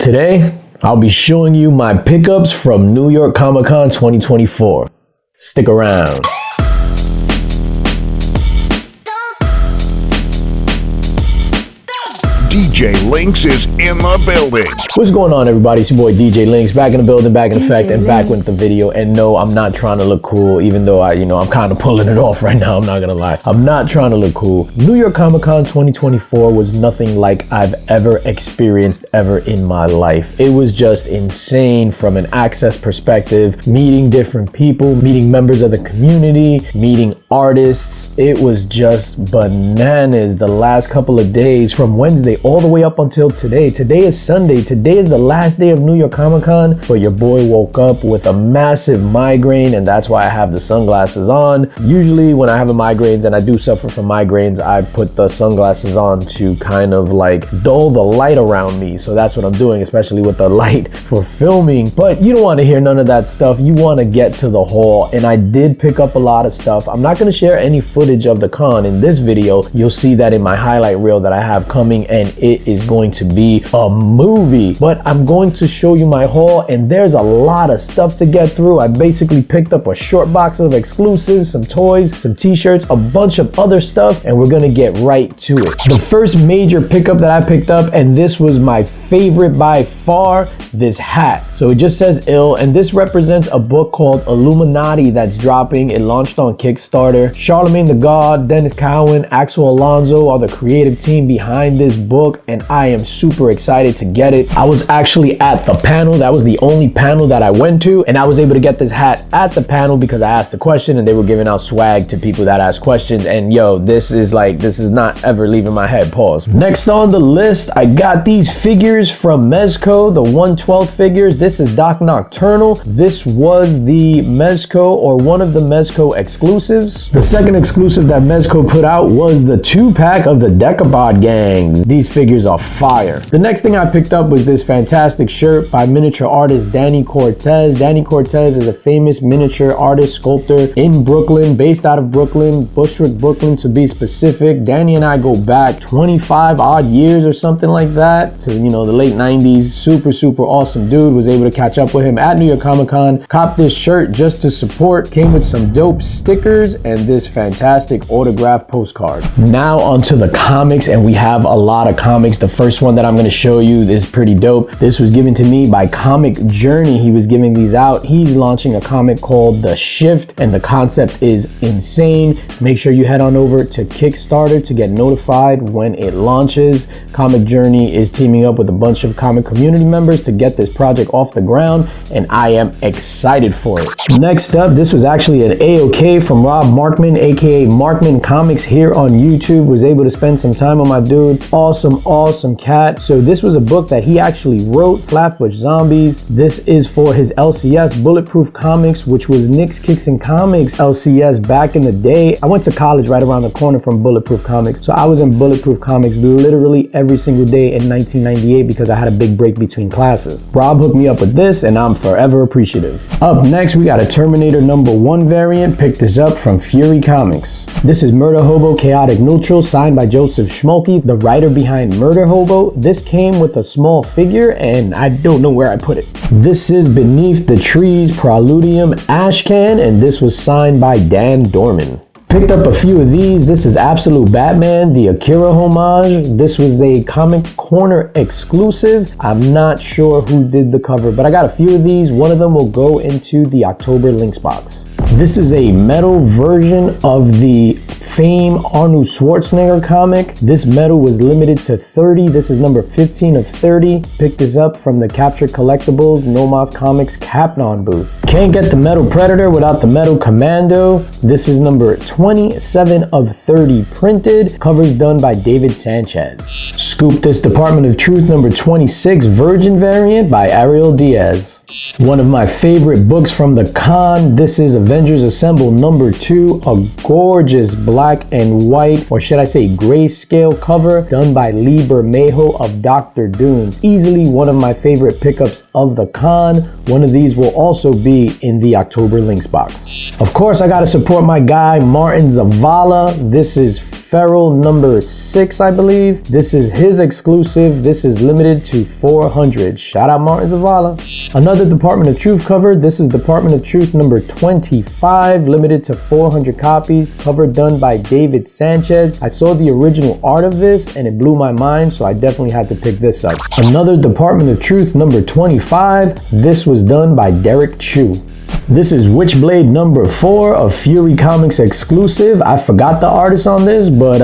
Today, I'll be showing you my pickups from New York Comic Con 2024. Stick around. DJ LINX is in the building. What's going on, everybody? It's your boy DJ LINX, back in the building, back in effect, and back with the video. And no, I'm not trying to look cool, even though I'm kind of pulling it off right now. I'm not gonna lie. I'm not trying to look cool. New York Comic Con 2024 was nothing like I've ever experienced ever in my life. It was just insane from an access perspective, meeting different people, meeting members of the community, meeting artists. It was just bananas the last couple of days, from Wednesday all the way up until today. Today is Sunday. Today is the last day of New York Comic Con, but your boy woke up with a massive migraine, and that's why I have the sunglasses on. Usually when I have migraines, and I do suffer from migraines, I put the sunglasses on to kind of like dull the light around me. So that's what I'm doing, especially with the light for filming. But you don't want to hear none of that stuff. You want to get to the haul, and I did pick up a lot of stuff. I'm not going to share any footage of the con in this video. You'll see that in my highlight reel that I have coming, and it is going to be a movie. But I'm going to show you my haul, and there's a lot of stuff to get through. I basically picked up a short box of exclusives, some toys, some t-shirts, a bunch of other stuff, and we're gonna get right to it. The first major pickup that I picked up, and this was my favorite by far, this hat. So it just says ill, and this represents a book called Illuminati that's dropping. It launched on Kickstarter. Charlemagne the God, Dennis Cowan, Axel Alonso are the creative team behind this book, and I am super excited to get it. I was actually at the panel. That was the only panel that I went to, and I was able to get this hat at the panel because I asked a question and they were giving out swag to people that ask questions. And yo, this is not ever leaving my head. Pause. Next on the list, I got these figures from Mezco, the 1/12 figures. This is Doc Nocturnal. This was the Mezco, or one of the Mezco exclusives. The second exclusive that Mezco put out was the 2-pack of the Decapod gang. These figures are fire. The next thing I picked up was this fantastic shirt by miniature artist Danny Cortez. Danny Cortez is a famous miniature artist, sculptor in Brooklyn, based out of Brooklyn, Bushwick, Brooklyn to be specific. Danny and I go back 25 odd years or something like that to, the late 90s. Super awesome dude. Was able to catch up with him at New York Comic Con. Copped this shirt just to support. Came with some dope stickers and this fantastic autograph postcard. Now onto the comics, and we have a lot of comics. The first one that I'm going to show you is pretty dope. This was given to me by Comic Journey. He was giving these out. He's launching a comic called The Shift, and the concept is insane. Make sure you head on over to Kickstarter to get notified when it launches. Comic Journey is teaming up with a bunch of comic community members to get this project off the ground, and I am excited for it. Next up, this was actually an AOK from Rob Markman, aka Markman Comics, here on YouTube. Was able to spend some time with my dude. Awesome cat. So this was a book that he actually wrote, Flatbush Zombies. This is for his LCS, Bulletproof Comics, which was Knicks, Kicks, and Comics LCS back in the day. I went to college right around the corner from Bulletproof Comics, so I was in Bulletproof Comics literally every single day in 1998 because I had a big break between classes. Rob hooked me up with this, and I'm forever appreciative. Up next, we got a Terminator #1 variant. Picked this up from Fury Comics. This is Murder Hobo Chaotic Neutral, signed by Joseph Schmolke, the writer behind Murder Hobo. This came with a small figure, and I don't know where I put it. This is Beneath the Trees Preludium Ashcan, and this was signed by Dan Dorman. Picked up a few of these. This is Absolute Batman, the Akira homage. This was a Comic Corner exclusive. I'm not sure who did the cover, but I got a few of these. One of them will go into the October LINX box. This is a metal version of the Fame Arnold Schwarzenegger comic. This metal was limited to 30. This is number 15 of 30. Picked this up from the Capture Collectibles Nomos Comics Capnon booth. Can't get the Metal Predator without the Metal Commando. This is number 27 of 30 printed. Covers done by David Sanchez. Scoop this Department of Truth number 26 Virgin variant by Ariel Diaz. One of my favorite books from the con. This is Avengers Assemble number 2, a gorgeous black and white, or should I say grayscale cover done by Lee Bermejo of Dr. Doom. Easily one of my favorite pickups of the con. One of these will also be in the October LINX box. Of course, I gotta support my guy Martin Zavala. This is Ferrell number 6, I believe. This is his exclusive. This is limited to 400. Shout out Martin Zavala. Another Department of Truth cover. This is Department of Truth number 25, limited to 400 copies. Cover done by David Sanchez. I saw the original art of this and it blew my mind, so I definitely had to pick this up. Another Department of Truth number 25. This was done by Derek Chu. This is Witchblade number 4, a Fury Comics exclusive. I forgot the artist on this, but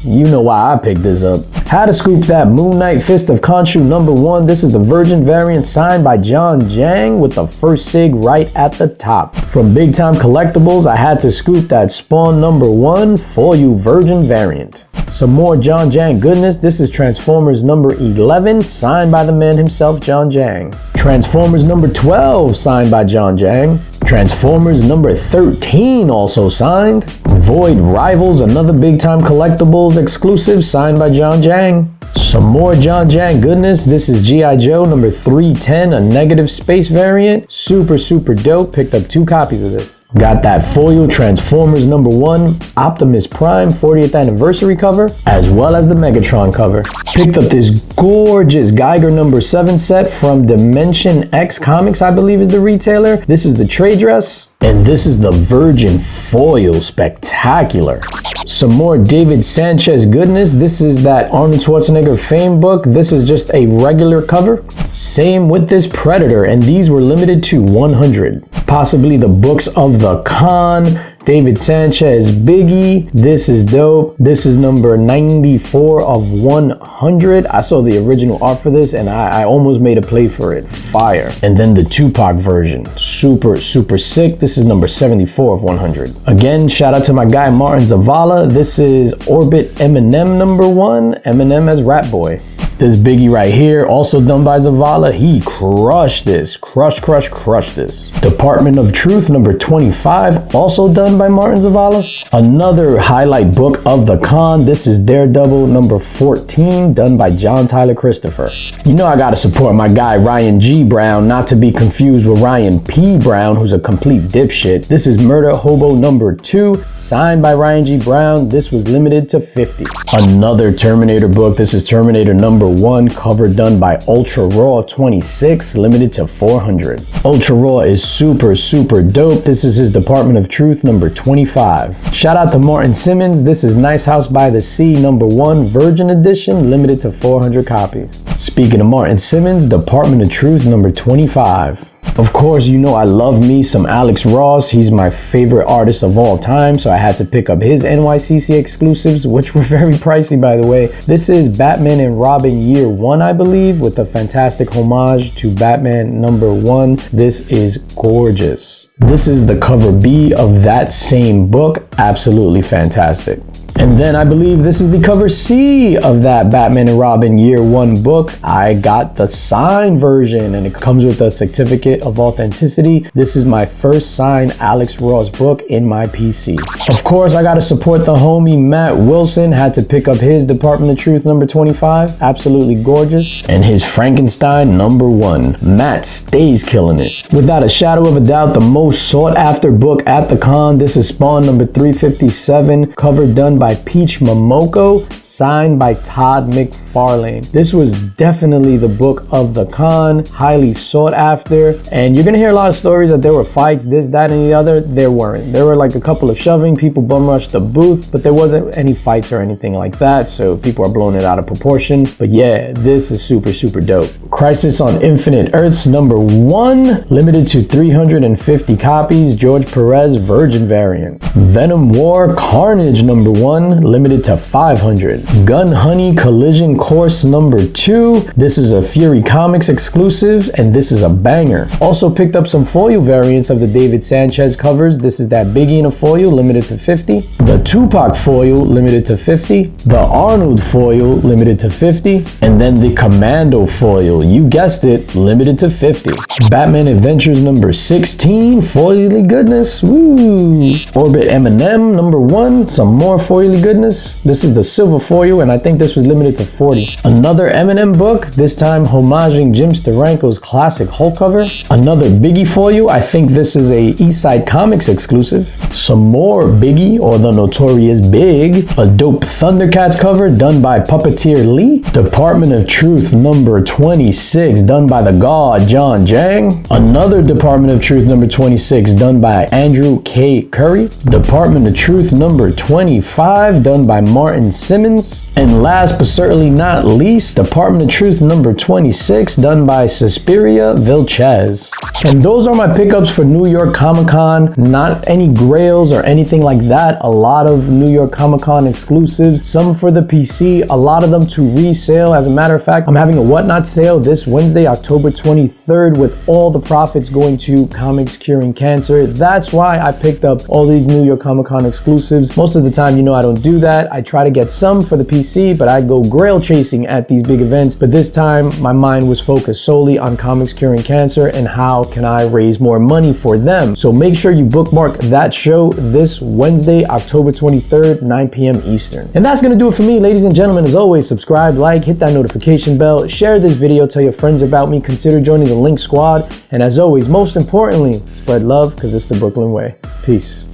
you know why I picked this up. Had to scoop that Moon Knight Fist of Khonshu number 1. This is the Virgin variant signed by John Jang with the first sig right at the top. From Big Time Collectibles, I had to scoop that Spawn number 1 Foil Virgin variant. Some more John Jang goodness. This is Transformers number 11, signed by the man himself, John Jang. Transformers number 12, signed by John Jang. Transformers number 13, also signed. Void Rivals, another Big Time Collectibles exclusive, signed by John Jang. Some more John Jang goodness. This is G.I. Joe number 310, a negative space variant. Super dope. Picked up 2 copies of this. Got that foil Transformers number 1 Optimus Prime 40th anniversary cover, as well as the Megatron cover. Picked up this gorgeous Geiger number 7 set from Dimension X Comics, I believe is the retailer. This is the trade dress. And this is the Virgin foil, spectacular. Some more David Sanchez goodness. This is that Arnold Schwarzenegger fame book. This is just a regular cover. Same with this Predator, and these were limited to 100. Possibly the books of the Con. David Sanchez Biggie. This is dope. This is number 94 of 100. I saw the original art for this and I almost made a play for it. Fire. And then the Tupac version. Super sick. This is number 74 of 100. Again, shout out to my guy Martin Zavala. This is Orbit Eminem number 1. Eminem as Rat Boy. This Biggie right here, also done by Zavala. He crushed this. Crushed this. Department of Truth number 25, also done by Martin Zavala. Another highlight book of the con. This is Daredevil number 14, done by John Tyler Christopher. You know I gotta support my guy Ryan G. Brown, not to be confused with Ryan P. Brown, who's a complete dipshit. This is Murder Hobo number 2, signed by Ryan G. Brown. This was limited to 50. Another Terminator book. This is Terminator number 1, cover done by Ultra Raw 26, limited to 400. Ultra Raw is super dope. This is his Department of Truth number 25. Shout out to Martin Simmons. This is Nice House by the Sea number 1, Virgin edition, limited to 400 copies. Speaking of Martin Simmons, Department of Truth number 25. Of course, you know I love me some Alex Ross. He's my favorite artist of all time, so I had to pick up his NYCC exclusives, which were very pricey, by the way. This is Batman and Robin Year 1, I believe, with a fantastic homage to Batman number 1. This is gorgeous. This is the cover B of that same book. Absolutely fantastic. And then I believe this is the cover C of that Batman and Robin Year 1 book. I got the signed version and it comes with a certificate of authenticity. This is my first signed Alex Ross book in my PC. Of course, I gotta support the homie Matt Wilson. Had to pick up his Department of Truth number 25. Absolutely gorgeous. And his Frankenstein number 1. Matt stays killing it. Without a shadow of a doubt, the most sought after book at the con. This is Spawn number 357, cover done by Peach Momoko, signed by Todd McFarlane. This was definitely the book of the con, highly sought after, and you're gonna hear a lot of stories that there were fights, this, that, and the other. There weren't. There were like a couple of shoving, people bum rushed the booth, but there wasn't any fights or anything like that, so people are blowing it out of proportion. But yeah, this is super dope. Crisis on Infinite Earths number 1, limited to 350 copies, George Perez Virgin variant. Venom War Carnage number 1, limited to 500. Gun Honey Collision Course number 2. This is a Fury Comics exclusive, and this is a banger. Also picked up some foil variants of the David Sanchez covers. This is that Biggie in a foil, limited to 50. The Tupac foil, limited to 50. The Arnold foil, limited to 50. And then the Commando foil, you guessed it, limited to 50. Batman Adventures number 16, foily goodness, woo. Orbit Eminem number 1, some more foil oily goodness. This is the silver foil, and I think this was limited to 40. Another Eminem book, this time homaging Jim Steranko's classic Hulk cover. Another Biggie foil, I think this is a Eastside Comics exclusive. Some more Biggie, or the Notorious Big. A dope Thundercats cover done by Puppeteer Lee. Department of Truth number 26 done by the God John Jang. Another Department of Truth number 26 done by Andrew K. Curry. Department of Truth number 25 done by Martin Simmons. And last but certainly not least, Department of Truth number 26 done by Suspiria Vilches. And those are my pickups for New York Comic Con. Not any Grails or anything like that. A lot of New York Comic Con exclusives, some for the PC, a lot of them to resale. As a matter of fact, I'm having a Whatnot sale this Wednesday, October 23rd, with all the profits going to Comics Curing Cancer. That's why I picked up all these New York Comic Con exclusives. Most of the time, you know, I don't do that. I try to get some for the PC, but I go Grail chasing at these big events. But this time, my mind was focused solely on Comics Curing Cancer and how can I raise more money for them. So make sure you bookmark that show this Wednesday, October 23rd, 9 p.m. Eastern. And that's gonna do it for me, ladies and gentlemen. As always, subscribe, like, hit that notification bell, share this video, tell your friends about me, consider joining the LINX squad. And as always, most importantly, spread love because it's the Brooklyn way. Peace.